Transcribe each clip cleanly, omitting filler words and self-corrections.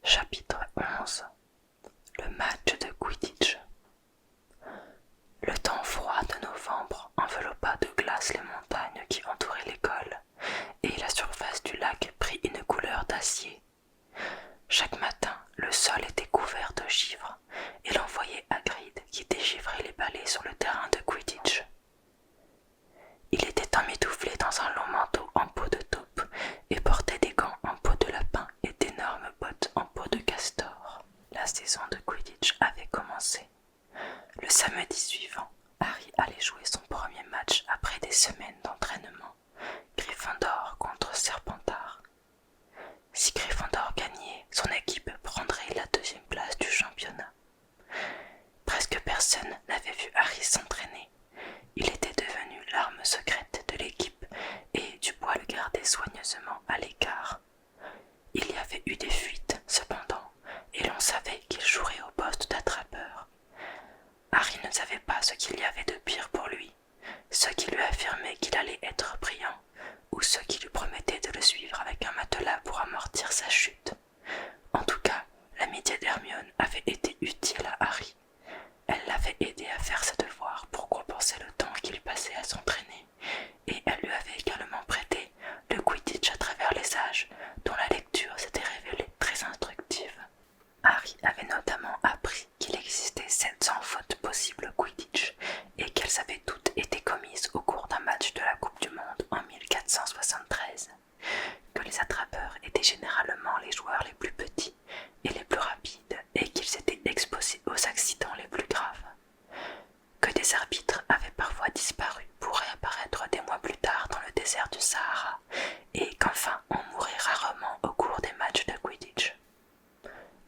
Chapitre 11. Le match de Quidditch. Le temps froid de novembre enveloppa de glace les montagnes qui entouraient l'école, et la surface du lac prit une couleur d'acier. Chaque matin, le sol était couvert de givre, et l'on voyait Hagrid qui dégivrait les balais sur le terrain de Quidditch. Il était emmitouflé dans un long manteau en peau de taupe et portait des gants en peau de lapin et d'énormes bottes en peau de castor. La saison de Quidditch avait commencé. Le samedi suivant, Harry allait jouer son premier match après des semaines d'entraînement. Gryffondor contre Serpentard. Si Gryffondor gagnait, son équipe prendrait la deuxième place du championnat. Presque personne n'avait vu Harry s'entraîner. Il était devenu l'arme secrète de l'équipe et Dubois le gardait soigneusement à l'écart. Il y avait eu des fuites, cependant, et l'on savait qu'il jouerait au poste d'attrapeur. Harry ne savait pas ce qu'il y avait de pire pour lui, ceux qui lui affirmaient qu'il allait être brillant, ou ceux qui lui promettaient de le suivre avec un matelas pour amortir sa chute. En tout cas, l'amitié d'Hermione avait été utile à Harry. Elle l'avait aidé à faire ses devoirs pour compenser le temps qu'il passait à s'entraîner, et elle lui avait également prêté le Quidditch à travers les âges, dont la lecture s'était révélée très instructive. Harry avait notamment appris qu'il existait 700 fautes possibles au Quidditch, et qu'elles avaient toutes été commises au cours d'un match de la Coupe du Monde en 1473, que les attrapeurs étaient généralement les joueurs les plus petits et les plus rapides, et qu'ils étaient exposés aux accidents les plus graves, que des arbitres avaient parfois disparu pour réapparaître des mois plus tard dans le désert du Sahara, et qu'enfin on mourait rarement au cours des matchs de Quidditch.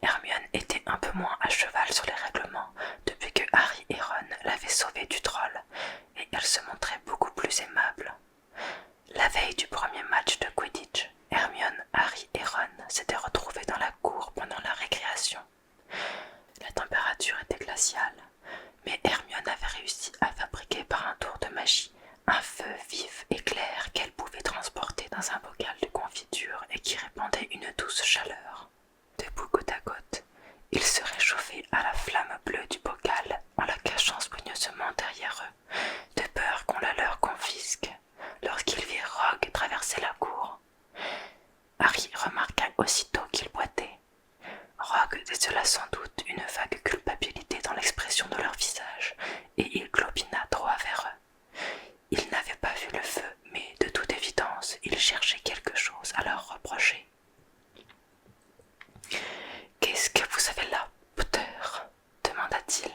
Hermione était un peu moins à cheval sur les règlements depuis que Harry et Ron l'avaient sauvée du troll, et elle se montrait beaucoup plus aimable. La veille du premier match de Quidditch, Hermione, Harry et Ron s'étaient retrouvés dans la cour pendant la récréation. La température était glaciale, mais Hermione avait réussi à fabriquer par un tour de magie un feu vif et clair qu'elle pouvait transporter dans un bocal de confiture et qui répandait une douce chaleur. Debout côte à côte, ils se réchauffaient à la flamme bleue du bocal en la cachant soigneusement derrière eux, de peur qu'on la leur confisque, lorsqu'ils virent Rogue traverser la cour. Harry remarqua aussitôt qu'il boitait. Rogue décela sans doute une vague culpabilité dans l'expression de leur visage, et il clopina droit vers eux. Il n'avait pas vu le feu, mais de toute évidence, il cherchait quelque chose à leur reprocher. « Qu'est-ce que vous avez là, Potter ?» demanda-t-il.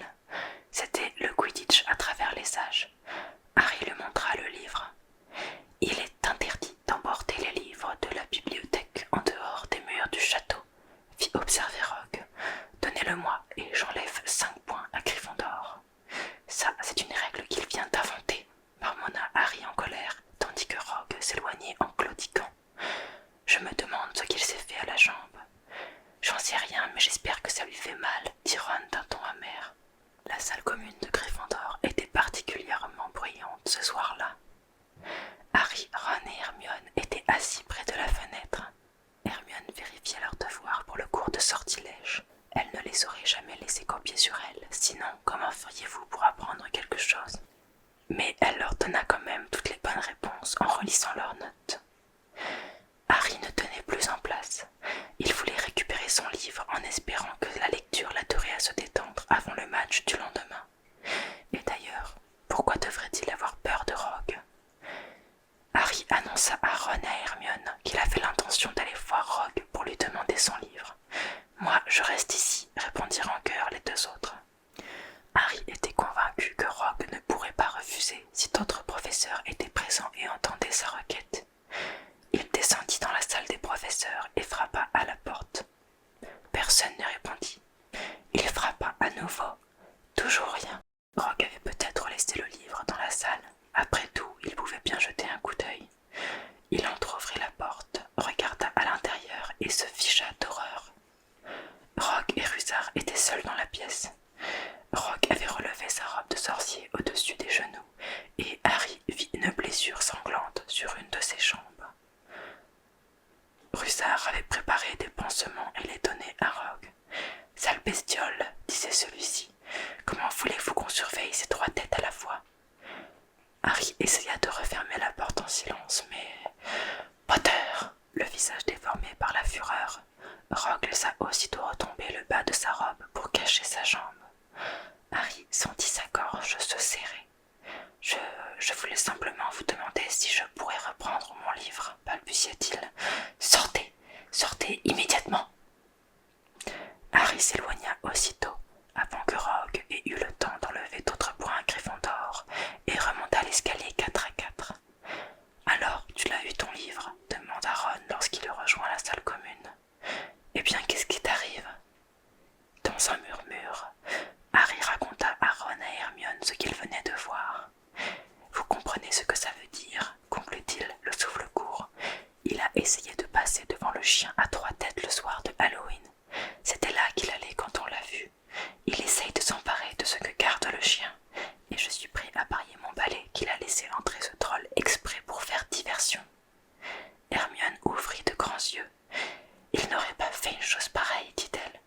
C'était le Quidditch à travers les âges. Harry lui montra le livre. « Il est interdit d'emporter les livres de la bibliothèque en dehors des murs du château, » fit observer Rogue. « Donnez-le-moi et j'enlève 5 points à Gryffondor. »« Ça, c'est une règle qu'il vient d'inventer, » marmonna Harry en colère, tandis que Rogue s'éloignait en claudiquant. « Je me demande ce qu'il s'est fait à la jambe. »« J'en sais rien, mais j'espère que ça lui fait mal, » dit Ron d'un ton amer. La salle commune de Gryffondor était particulièrement bruyante ce soir-là. Harry, Ron et Hermione étaient assis près de la fenêtre. Hermione vérifiait leurs devoirs pour le cours de sortilège. Elle ne les aurait jamais laissés copier sur elle, sinon comment feriez-vous pour apprendre quelque chose? Mais elle leur donna quand même toutes les bonnes réponses en relissant leurs notes. Harry ne tenait plus en place. Il voulait récupérer son livre en espérant que la lecture l'aiderait à se détendre avant le match du lendemain. Et d'ailleurs, pourquoi devrait-il avoir peur de Rogue? Harry annonça à Ron et à Hermione qu'il avait l'intention d'aller voir Rogue pour lui demander son livre. « Moi, je reste ici, » répondirent en chœur les deux autres. Harry était convaincu que Rogue ne pourrait pas refuser si d'autres professeurs étaient présents et entendaient sa requête. Il descendit dans la salle des professeurs et frappa à la porte. Personne ne répondit. Il frappa à nouveau. Toujours rien. Rogue avait peut-être laissé le livre dans la salle. Après tout, il pouvait bien jeter un coup d'œil. Il entr'ouvrit la porte, regarda à l'intérieur et se ficha d'horreur. Rogue et Rusard étaient seuls dans la pièce. Rogue avait relevé sa robe de sorcier au-dessus des genoux, et Harry vit une blessure sanglante sur une de ses jambes. Russard avait préparé des pansements et les donnait à Rogue laissa aussitôt retomber le bas de sa robe pour cacher sa jambe. Harry sentit sa gorge se serrer. Je voulais simplement vous demander si je pourrais reprendre mon livre, balbutia-t-il. Sortez, sortez immédiatement. Harry s'éloigna aussitôt, avant que Rogue ait eu le temps d'enlever d'autres points à Gryffondor, et remonta l'escalier 4 à 4. Alors, tu l'as eu ton livre demanda Ron lorsqu'il rejoint la salle commune. Eh bien, qu'est-ce qui t'arrive? Dans un murmure, Harry raconta à Ron et Hermione ce qu'il venait de voir. Vous comprenez ce que ça veut dire, conclut-il, le souffle court. Il a essayé de passer devant le chien à 3 têtes le soir de Halloween. C'était là qu'il allait quand on l'a vu. Il essaye de s'emparer de ce que garde le chien, et je suis prêt à parier mon balai qu'il a laissé entrer ce troll exprès pour faire diversion. Hermione ouvrit de grands yeux. Il n'aurait pas fait une chose pareille, dit-elle.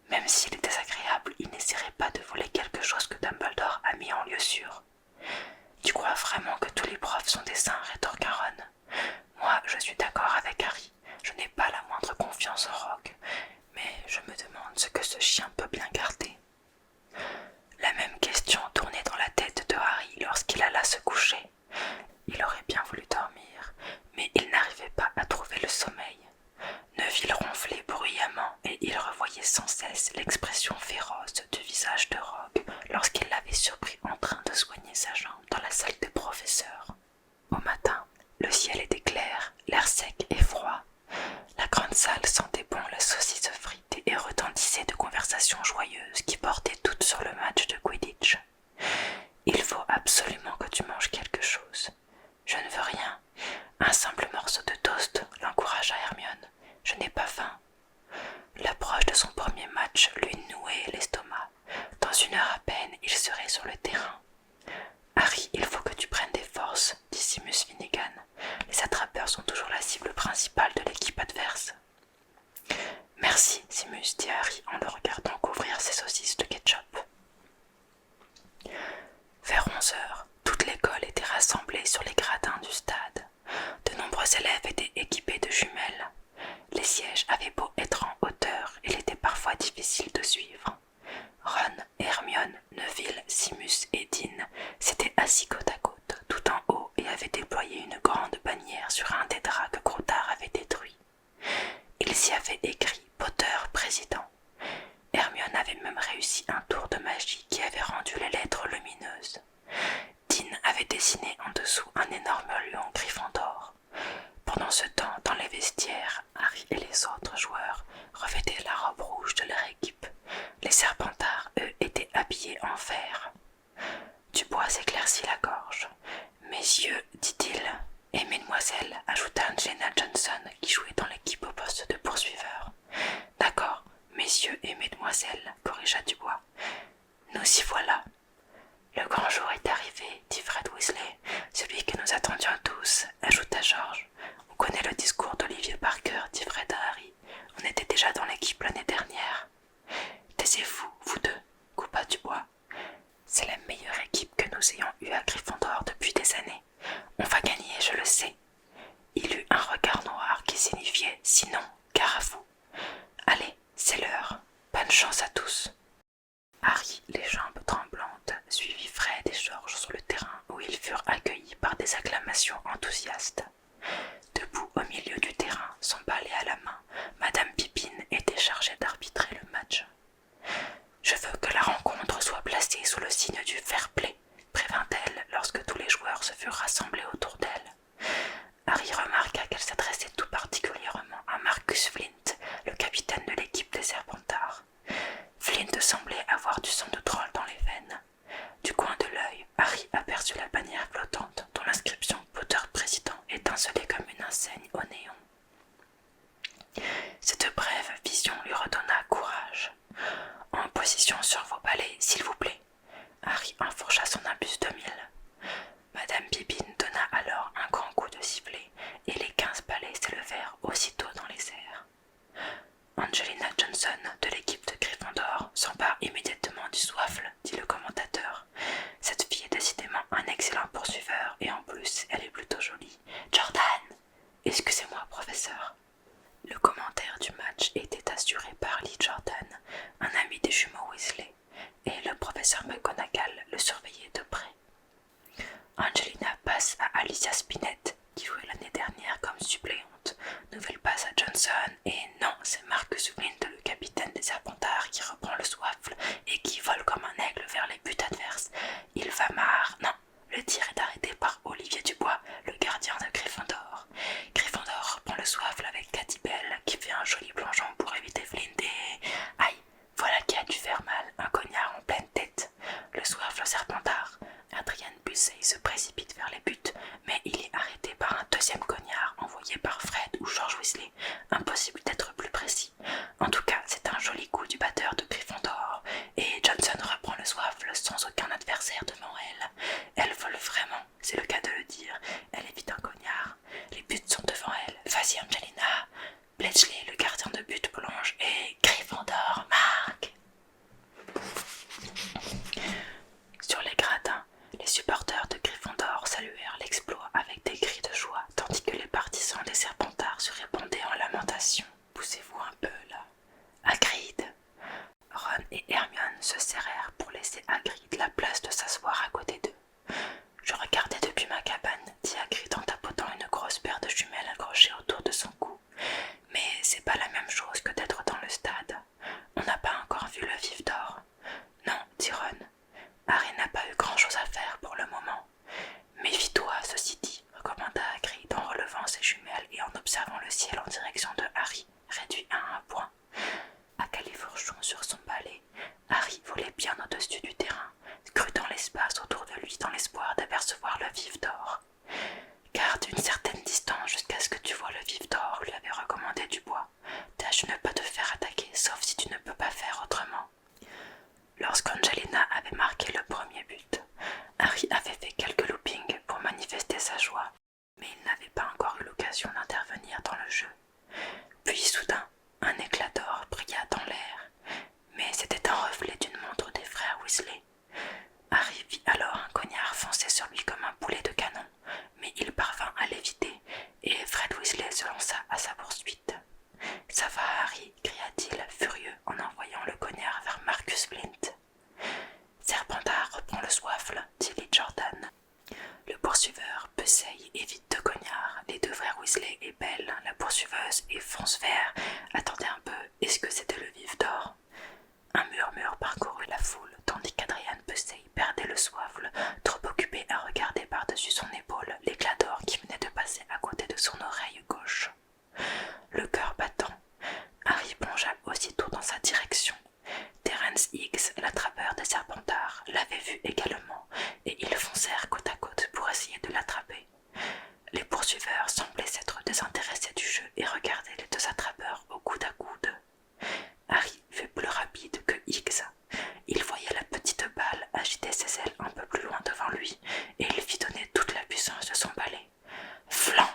Même s'il est désagréable, il n'essaierait pas de voler quelque chose que Dumbledore a mis en lieu sûr. Tu crois vraiment que tous les profs sont des saints, rétorqua Ron. Moi, je suis d'accord avec Harry. Je n'ai pas la moindre confiance en Rogue, mais je me demande ce que ce chien peut bien garder. La même question tournait dans la tête de Harry lorsqu'il alla se coucher. Il aurait bien voulu dormir, mais il n'arrivait pas à trouver le sommeil. Neville ronflait bruyamment et il revoyait sans cesse l'expression féroce du visage de Rogue lorsqu'il l'avait surpris en train de soigner sa jambe dans la salle des professeurs. Au matin, le ciel était clair, l'air sec et froid. La grande salle sentait bon la saucisse frite et retentissait de conversations joyeuses qui portaient toutes sur le match de Quidditch. « Il faut absolument que tu manges quelque chose. »« Je ne veux rien. Un simple morceau de toast, » l'encouragea Hermione. « Je n'ai pas faim. » L'approche de son premier match lui nouait l'estomac. Dans 1 heure à peine, il serait sur le terrain. « Harry, il faut que tu prennes des forces, » dit Seamus Finnegan. « Les attrapeurs sont toujours la cible principale de l'équipe adverse. »« Merci, Seamus, » dit Harry en le regardant couvrir ses saucisses de ketchup. Vers 11 heures, toute l'école était rassemblée sur les gradins du stade. De nombreux élèves étaient équipés de jumelles. Les sièges avaient beau être en hauteur, il était parfois difficile de suivre. Ron, Hermione, Neville, Seamus et Dean s'étaient assis côte à côte, tout en haut, et avaient déployé une grande bannière sur un des draps que Croutard avait détruit. Ils y avaient écrit « Potter, président ». Hermione avait même réussi un tour de magie qui avait rendu les lettres lumineuses. Dean avait dessiné en dessous un énorme lion Gryffondor. Pendant ce temps, dans les vestiaires, Harry et les autres joueurs revêtaient la robe rouge de leur équipe. Les Serpentards, eux, étaient habillés en vert. Dubois s'éclaircit la gorge. « Messieurs, dit-il, et mesdemoiselles, ajouta Angelina Johnson, qui jouait dans l'équipe au poste de poursuiveur. « D'accord, messieurs et mesdemoiselles, corrigea Dubois. Nous y voilà. » Le grand jour est arrivé, dit Fred Weasley, celui que nous attendions tous, ajouta George. On connaît le discours d'Olivier Parker, dit Fred à Harry. On était déjà dans l'équipe l'année dernière. Taisez-vous, vous deux, coupa Dubois. C'est la meilleure équipe que nous ayons eue à Gryffondor depuis des années. On va gagner, je le sais. Il eut un regard noir qui signifiait « sinon, gare à vous ». Allez, c'est l'heure. Bonne chance à tous. Harry, les jambes tremblantes, suivit Fred et George sur le terrain où ils furent accueillis par des acclamations enthousiastes. Debout au milieu du terrain, son balai à la main, Madame Pippin était chargée d'arbitrer le match. « Je veux que la rencontre soit placée sous le signe du fair-play, » prévint-elle lorsque tous les joueurs se furent rassemblés autour d'elle. Harry remarqua qu'elle s'adressait tout particulièrement à Marcus Flint, le capitaine de l'équipe des Serpentards. Flint semblait avoir du sang de troll dans les veines. Du coin de l'œil, Harry aperçut la bannière flottante dont l'inscription « Potter président » étincelait comme une enseigne au néon. Cette brève vision lui redonna courage. « En position sur vos balais, s'il vous plaît. » Harry enfourcha son imbus 2000. Madame Pippin donna alors un grand coup de sifflet et les 15 balais s'élevèrent aussitôt dans les airs. Angelina Johnson, de l'équipe de Gryffondor, s'empare immédiatement du soifle, dit le commentateur. Cette fille est décidément un excellent poursuiveur et en plus, elle est plutôt jolie. Jordan! Excusez-moi, professeur. Le commentaire du match était Weasley. Harry vit alors un cognard foncer sur lui comme un boulet de canon, mais il parvint à l'éviter et Fred Weasley se lança à sa poursuite. « Ça va, Harry » cria-t-il, furieux en envoyant le cognard vers Marcus Flint. « Serpentard reprend le soifle » dit Lee Jordan. Le poursuiveur Pussey évite deux cognards. Les deux frères Weasley et Belle, la poursuiveuse, et Foncevert attendaient un peu. Est-ce que c'était le vif d'or? Un murmure parcourut la foule, tandis qu'Adrian Pussey perdait le soifle, trop occupé à regarder par-dessus son épaule l'éclat d'or qui venait de passer à côté de son oreille gauche. Le cœur battant, Harry plongea aussitôt dans sa direction. Terence Higgs, l'attrapeur des Serpentards, l'avait vu également, et ils foncèrent côte à côte pour essayer de l'attraper. Les poursuiveurs semblaient s'être désintéressés du jeu et regardaient les deux attrapeurs au coude à coude. Harry fut plus rapide que Higgs. Il voyait la petite balle agiter ses ailes un peu plus loin devant lui, et il fit donner toute la puissance de son balai. « Flanc !»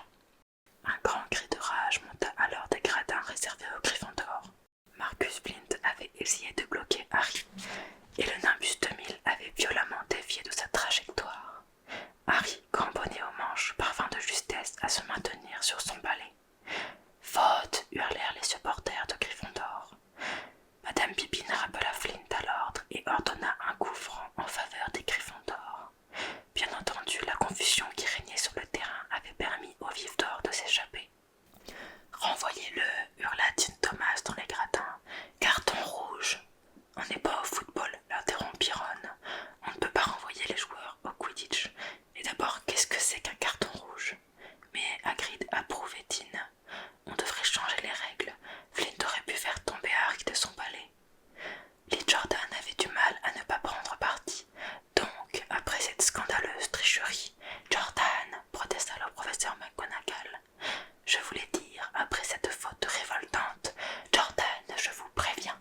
Un grand cri de rage monta alors des gradins réservés aux Gryffondor. Marcus Flint avait essayé de bloquer Harry, et le Nimbus 2000 avait violemment dévié de sa trajectoire. Harry, cramponné aux manches, parvint de justesse à se maintenir sur son balai. « Faute !» hurlèrent les supporters de Gryffondor. Madame Pippin rappela Flint à l'ordre et ordonna un coup franc en faveur des Gryffondor. Bien entendu, la confusion qui régnait sur le terrain avait permis au vif d'or de s'échapper. « Renvoyez-le » hurla Dean Thomas dans les gradins. « Carton rouge !»« On n'est pas au football » l'interrompit Ron. « On ne peut pas renvoyer les joueurs au Quidditch. Et d'abord, qu'est-ce que c'est qu'un carton rouge ?» Mais Hagrid approuvait Dean. On devrait changer les règles. Flint aurait pu faire tomber Harry de son balai. Lee Jordan avait du mal à ne pas prendre parti. Donc, après cette scandaleuse tricherie, Jordan, protesta le professeur McGonagall. Je voulais dire, après cette faute révoltante, Jordan, je vous préviens.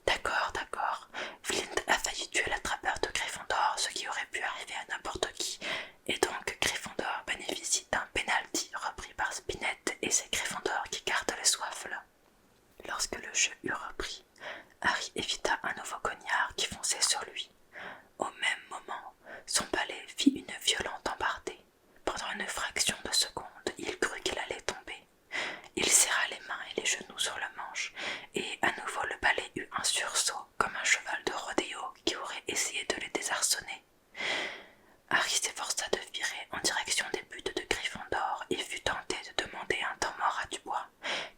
D'accord, d'accord. Flint a failli tuer l'attrapeur de Gryffondor, ce qui aurait pu arriver à n'importe qui. Et donc, Gryffondor bénéficie d'un penalty repris par Spinette et c'est Gryffondor qui garde le soifle. Lorsque le jeu eut repris, Harry évita un nouveau cognard qui fonçait sur lui. Au même moment, son balai fit une violente embardée. Pendant une fraction de seconde, il crut qu'il allait tomber. Il serra les mains et les genoux sur le manche, et à nouveau le balai eut un sursaut, comme un cheval de rodéo qui aurait essayé de les désarçonner. Harry s'efforça de virer en direction des buts de Gryffondor et fut tenté de demander un temps mort à Dubois,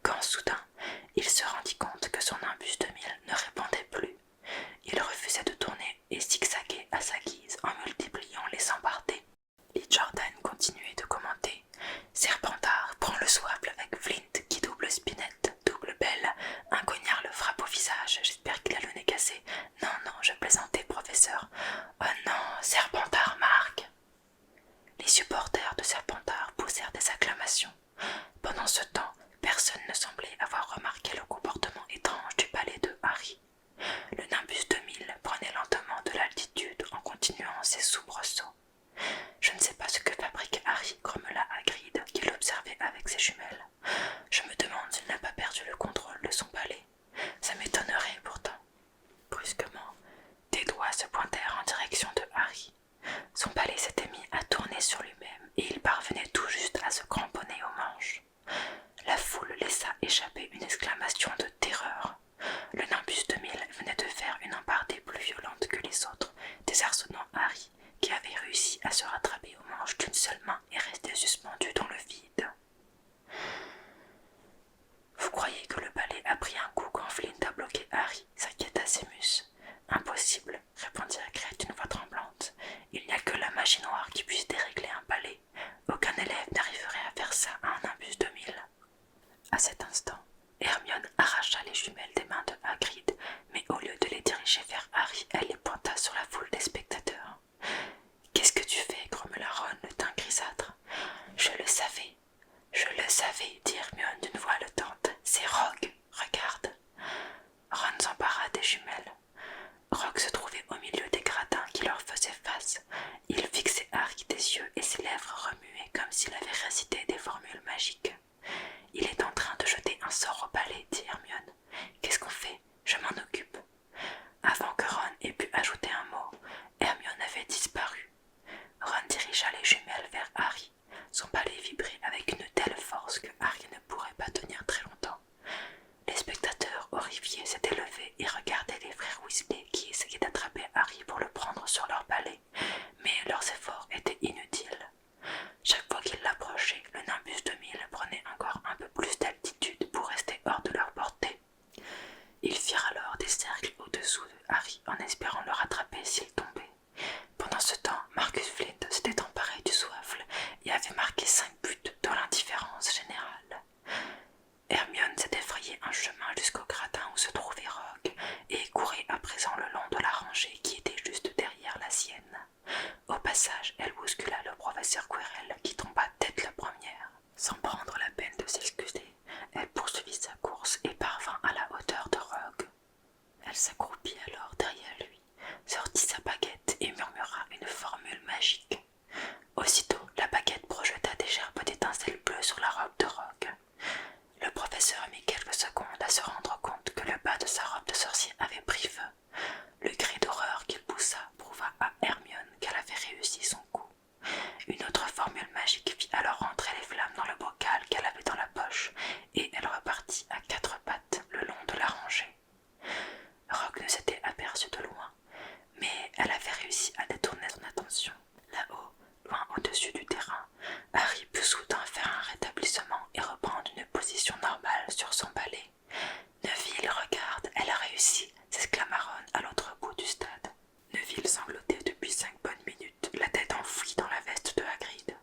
quand soudain, il se rendit compte que son Nimbus 2000 ne répondait plus. Il refusait de tourner et zigzaguer à sa guise en multipliant les embardées. Lee Jordan continuait de commenter. Serpentard prend le soifle avec Flint qui double Spinette, double Belle. Un cognard le frappe au visage. J'espère qu'il a le nez cassé. Non, non, je plaisantais, professeur. Oh non, Serpentard marque. Les supporters de Serpentard poussèrent des acclamations. Pendant ce temps, personne ne semblait avoir remarqué le comportement étrange du balai de en espérant le rattraper s'il tombait. Pendant ce temps, Marcus Flint s'était emparé du soifle et avait marqué 5 buts dans l'indifférence générale. Hermione s'était frayé un chemin jusqu'au gradin où se trouvait Rogue et courait à présent le long de la rangée qui était juste derrière la sienne. Au passage, elle bouscula le professeur Quirrell qui tomba tête la première. Sans prendre la peine de s'excuser, elle poursuivit sa course et parvint à la hauteur de Rogue. Elle s'accroupit alors derrière lui, sortit sa baguette et murmura une formule magique. Aussitôt, la baguette projeta des gerbes d'étincelles bleues sur la robe de Rogue. Le professeur mit quelques secondes à se rendre compte que le bas de sa robe de sorcier avait pris feu. Le cri d'horreur qu'il poussa prouva à Hermione qu'elle avait réussi son coup. Une autre formule magique fit alors entrer les flammes dans le bocal qu'elle avait dans la poche, et elle repartit à 4 pattes le long de la rangée. Rogue ne s'était aperçue de loin, mais elle avait réussi à détourner son attention. Là-haut, loin au-dessus du terrain, Harry put soudain faire un rétablissement et reprendre une position normale sur son balai. « Neville, regarde, elle a réussi !» s'exclama Ron à l'autre bout du stade. Neville sanglotait depuis 5 bonnes minutes, la tête enfouie dans la veste de Hagrid.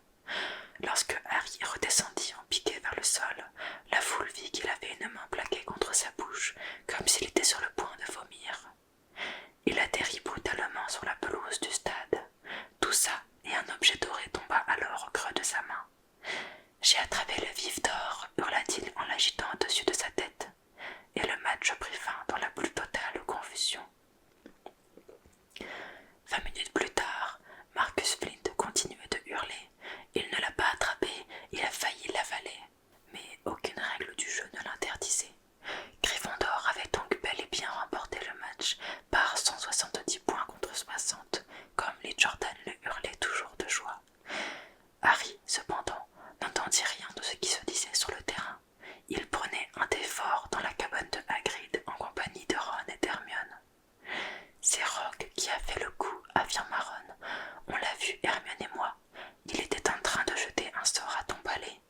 Lorsque Harry redescendit en piqué vers le sol, la foule vit qu'il avait une main plaquée contre sa bouche, comme s'il était sur le point de vomir. Il atterrit brutalement sur la pelouse du stade. Tout ça, et un objet doré tomba alors au creux de sa main. « J'ai attrapé le vif d'or !» hurla-t-il en l'agitant au-dessus de sa tête. Et le match prit fin dans la plus totale confusion. 20 minutes plus tard, Marcus Flint continuait de hurler. Il ne l'a pas attrapé, il a failli l'avaler. Mais aucune règle du jeu ne l'interdisait. Gryffondor avait donc bel et bien remporté le match par 170 points contre 60, comme les Jordan le hurlaient toujours de joie. Harry, cependant, n'entendit rien de ce qui se disait sur le terrain. Il prenait un thé fort dans la cabane de Hagrid en compagnie de Ron et d'Hermione. « C'est Rogue qui a fait le coup, » affirma Ron. « On l'a vu, Hermione et moi. Il était en train de jeter un sort à ton balai.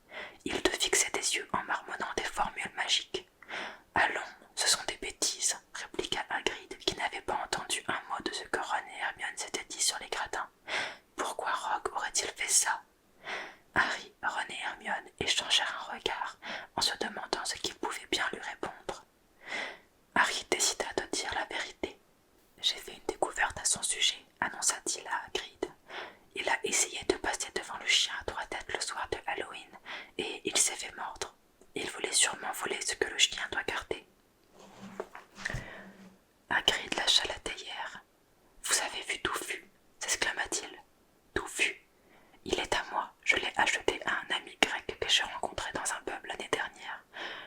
Il te fixait des yeux en marmonnant des formules magiques. »« Allons, ce sont des bêtises, » répliqua Hagrid qui n'avait pas entendu un mot de ce que Ron et Hermione s'étaient dit sur les gradins. « Pourquoi Rogue aurait-il fait ça ?» Harry, Ron et Hermione échangèrent un regard en se demandant ce qu'ils pouvaient bien lui répondre. Harry décida de dire la vérité. « J'ai fait une découverte à son sujet, » annonça-t-il à Hagrid. « Il a essayé de passer devant le chien à 3 têtes le soir de Halloween et il s'est fait mordre. Il voulait sûrement voler ce que le chien doit garder. » Hagrid lâcha la théière. « Vous avez vu Touffu ?» s'exclama-t-il. « Touffu ? Il est à moi, je l'ai acheté à un ami grec que j'ai rencontré dans un pub l'année dernière.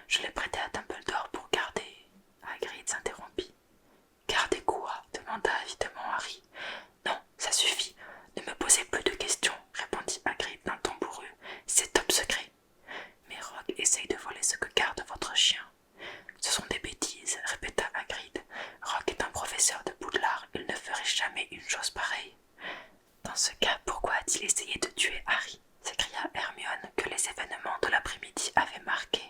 Je l'ai prêté à Dumbledore pour garder... » Hagrid s'interrompit. « Garder quoi ?» demanda avidement Harry. « Non, ça suffit, ne me posez plus de questions, » répondit Hagrid d'un ton bourru. « C'est top secret. » « Mais Rogue essaye de voler ce que garde votre chien. »« Ce sont des bêtises, » répéta Hagrid. « Rogue est un professeur de Poudlard, il ne ferait jamais une chose pareille. » « Dans ce cas, pourquoi a-t-il essayé de tuer Harry ?» s'écria Hermione, que les événements de l'après-midi avaient marqué.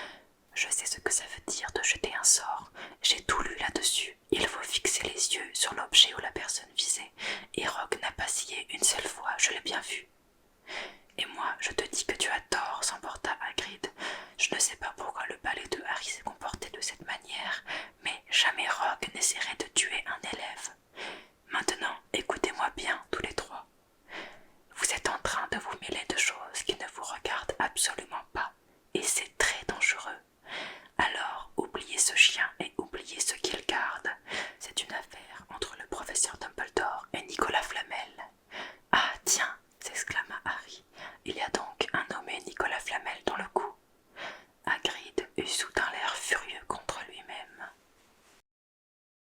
« Je sais ce que ça veut dire de jeter un sort. J'ai tout lu là-dessus. Il faut fixer les yeux sur l'objet ou la personne visée. Et Rogue n'a pas scié une seule fois, je l'ai bien vu. »« Et moi, je te dis que tu as tort, » s'emporta Hagrid. « Je ne sais pas pourquoi le balai de Harry s'est comporté de cette manière, mais jamais Rogue n'essaierait de tuer un élève. Maintenant, écoutez-moi bien, tous les trois. Vous êtes en train de vous mêler de choses qui ne vous regardent absolument pas, et c'est très dangereux. Alors, oubliez ce chien et oubliez ce qu'il garde. C'est une affaire entre le professeur Dumbledore et Nicolas Flamel. »« Ah, tiens !» s'exclama Harry. « Il y a donc